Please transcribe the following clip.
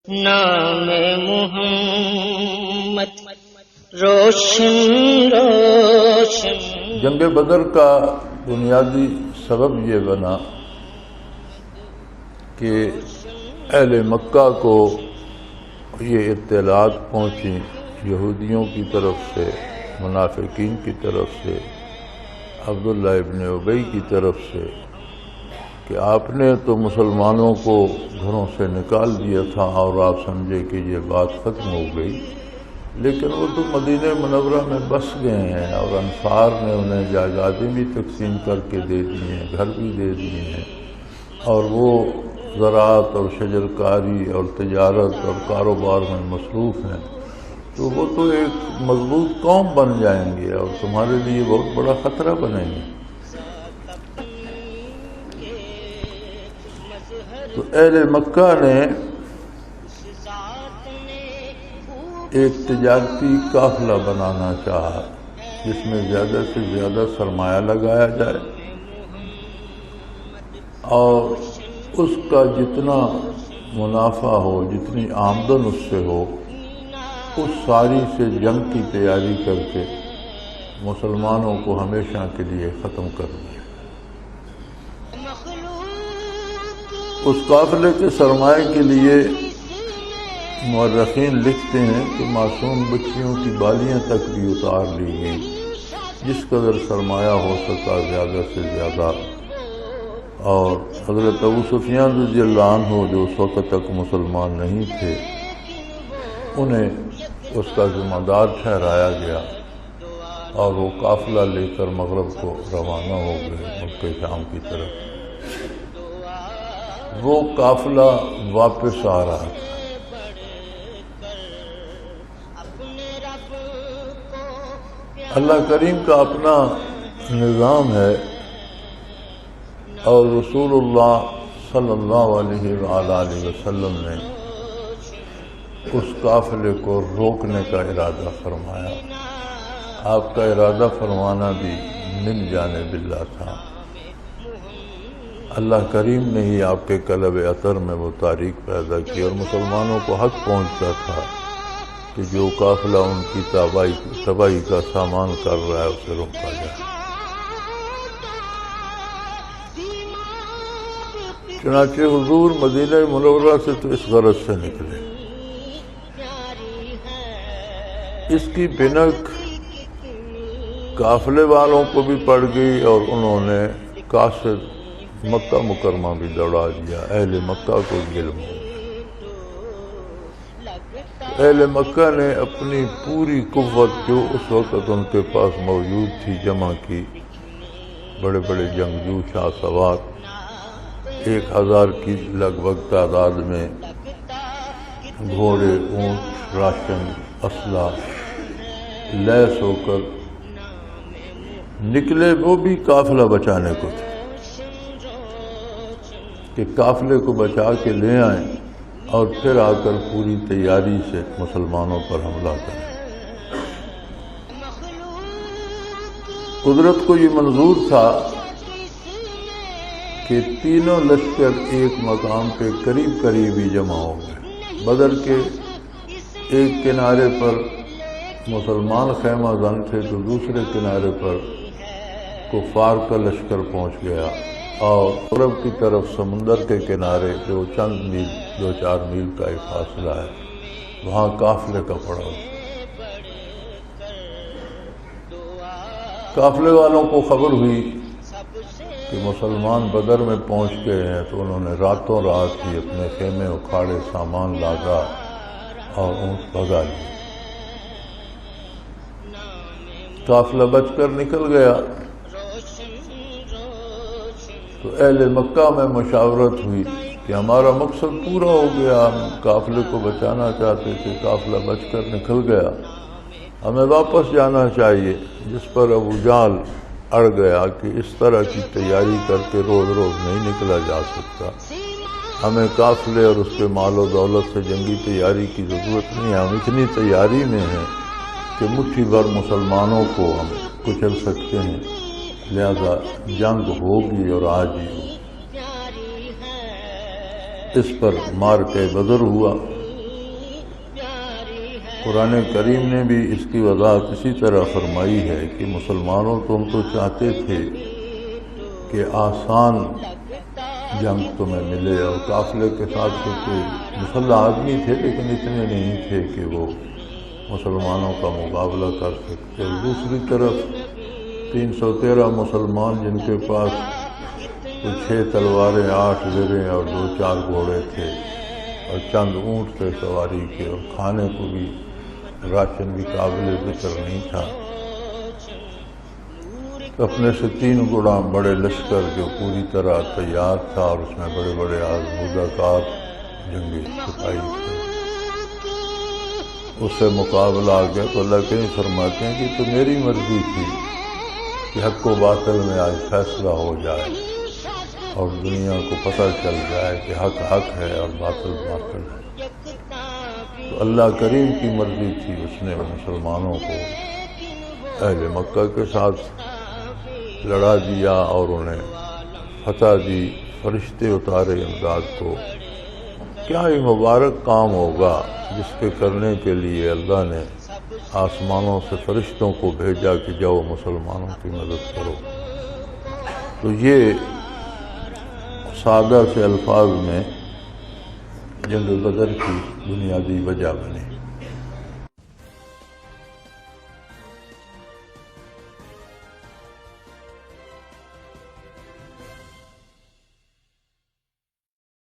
نام محمد روشن روشن۔ جنگ بدر کا بنیادی سبب یہ بنا کہ اہل مکہ کو یہ اطلاعات پہنچی یہودیوں کی طرف سے، منافقین کی طرف سے، عبداللہ ابن ابی کی طرف سے کہ آپ نے تو مسلمانوں کو گھروں سے نکال دیا تھا اور آپ سمجھے کہ یہ بات ختم ہو گئی، لیکن وہ تو مدینہ منورہ میں بس گئے ہیں اور انصار نے انہیں جائیدادیں بھی تقسیم کر کے دے دی ہیں، گھر بھی دے دیے ہیں، اور وہ زراعت اور شجر کاری اور تجارت اور کاروبار میں مصروف ہیں، تو وہ تو ایک مضبوط قوم بن جائیں گے اور تمہارے لیے بہت بڑا خطرہ بنیں گے۔ تو اہل مکہ نے ایک تجارتی قافلہ بنانا چاہا جس میں زیادہ سے زیادہ سرمایہ لگایا جائے اور اس کا جتنا منافع ہو، جتنی آمدن اس سے ہو، اس ساری سے جنگ کی تیاری کر کے مسلمانوں کو ہمیشہ کے لیے ختم کر دیا۔ اس قافلے کے سرمایہ کے لیے مورخین لکھتے ہیں کہ معصوم بچیوں کی بالیاں تک بھی اتار لی گئی، جس قدر سرمایہ ہو سکا زیادہ سے زیادہ، اور حضرت ابو سفیان رضی اللہ عنہ جو اس وقت تک مسلمان نہیں تھے انہیں اس کا ذمہ دار ٹھہرایا گیا اور وہ قافلہ لے کر مغرب کو روانہ ہو گئے مکہ شام کی طرف۔ وہ قافلہ واپس آ رہا تھا۔ اللہ کریم کا اپنا نظام ہے اور رسول اللہ صلی اللہ علیہ وآلہ وسلم نے اس قافلے کو روکنے کا ارادہ فرمایا۔ آپ کا ارادہ فرمانا بھی من جانب اللہ تھا۔ اللہ کریم نے ہی آپ کے قلب اطہر میں وہ تاریخ پیدا کی اور مسلمانوں کو حق پہنچتا تھا کہ جو قافلہ ان کی تباہی کا سامان کر رہا ہے اسے روکا جائے۔ چنانچہ حضور مدینہ منورہ سے تو اس غرض سے نکلے۔ اس کی بھنک قافلے والوں کو بھی پڑ گئی اور انہوں نے قاصد مکہ مکرمہ بھی دوڑا دیا، اہل مکہ کو علم ہو۔ اہل مکہ نے اپنی پوری قوت جو اس وقت ان کے پاس موجود تھی جمع کی، بڑے بڑے جنگجو شاہ سوار 1000 کی لگ بھگ تعداد میں، گھوڑے، اونٹ، راشن، اسلحہ لیس ہو کر نکلے، وہ بھی قافلہ بچانے کو تھے کہ قافلے کو بچا کے لے آئیں اور پھر آ کر پوری تیاری سے مسلمانوں پر حملہ کریں۔ قدرت کو یہ منظور تھا کہ تینوں لشکر ایک مقام پہ قریب قریب ہی جمع ہو گئے۔ بدر کے ایک کنارے پر مسلمان خیمہ زن تھے تو دوسرے کنارے پر کفار کا لشکر پہنچ گیا، اور عرب کی طرف سمندر کے کنارے جو چند میل 2-4 میل کا ایک فاصلہ ہے وہاں قافلے کا پڑاؤ۔ قافلے والوں کو خبر ہوئی کہ مسلمان بدر میں پہنچ گئے ہیں تو انہوں نے راتوں رات ہی اپنے خیمے اکھاڑے، سامان لادا اور اونٹ بھگا لیے۔ قافلہ بچ کر نکل گیا تو اہل مکہ میں مشاورت ہوئی کہ ہمارا مقصد پورا ہو گیا، ہم قافلے کو بچانا چاہتے تھے، قافلہ بچ کر نکل گیا، ہمیں واپس جانا چاہیے۔ جس پر ابو جہل اڑ گیا کہ اس طرح کی تیاری کر کے روز روز نہیں نکلا جا سکتا، ہمیں قافلے اور اس کے مال و دولت سے جنگی تیاری کی ضرورت نہیں ہے، ہم اتنی تیاری میں ہیں کہ مٹھی بھر مسلمانوں کو ہم کچل سکتے ہیں، لہذا جنگ ہوگی اور آج ہی ہو۔ اس پر مار کے بدر ہوا قرآن کریم نے بھی اس کی وضاحت اسی طرح فرمائی ہے کہ مسلمانوں تم تو چاہتے تھے کہ آسان جنگ تمہیں ملے، اور قافلے کے ساتھ تو کوئی مسلح آدمی تھے لیکن اتنے نہیں تھے کہ وہ مسلمانوں کا مقابلہ کر سکتے، اور دوسری طرف 313 مسلمان جن کے پاس کوئی 6 تلواریں، 8 زریں اور 2-4 گھوڑے تھے اور چند اونٹ سے سواری کے، اور کھانے کو بھی راشن بھی قابل ذکر نہیں تھا، اپنے سے 3 گنا بڑے لشکر جو پوری طرح تیار تھا اور اس میں بڑے بڑے آزمودہ کار جنگی سپاہی تھے، اس سے مقابلہ آ گیا۔ تو اللہ کریم فرماتے ہیں کہ تو میری مرضی تھی کہ حق و باطل میں آج فیصلہ ہو جائے اور دنیا کو پتہ چل جائے کہ حق حق ہے اور باطل باطل ہے۔ تو اللہ کریم کی مرضی تھی، اس نے مسلمانوں کو اہل مکہ کے ساتھ لڑا دیا اور انہیں فتح دی، فرشتے اتارے امداد کو۔ کیا ہی مبارک کام ہوگا جس کے کرنے کے لیے اللہ نے آسمانوں سے فرشتوں کو بھیجا کہ جاؤ مسلمانوں کی مدد کرو۔ تو یہ سادہ سے الفاظ میں جنگ بدر کی بنیادی وجہ بنی۔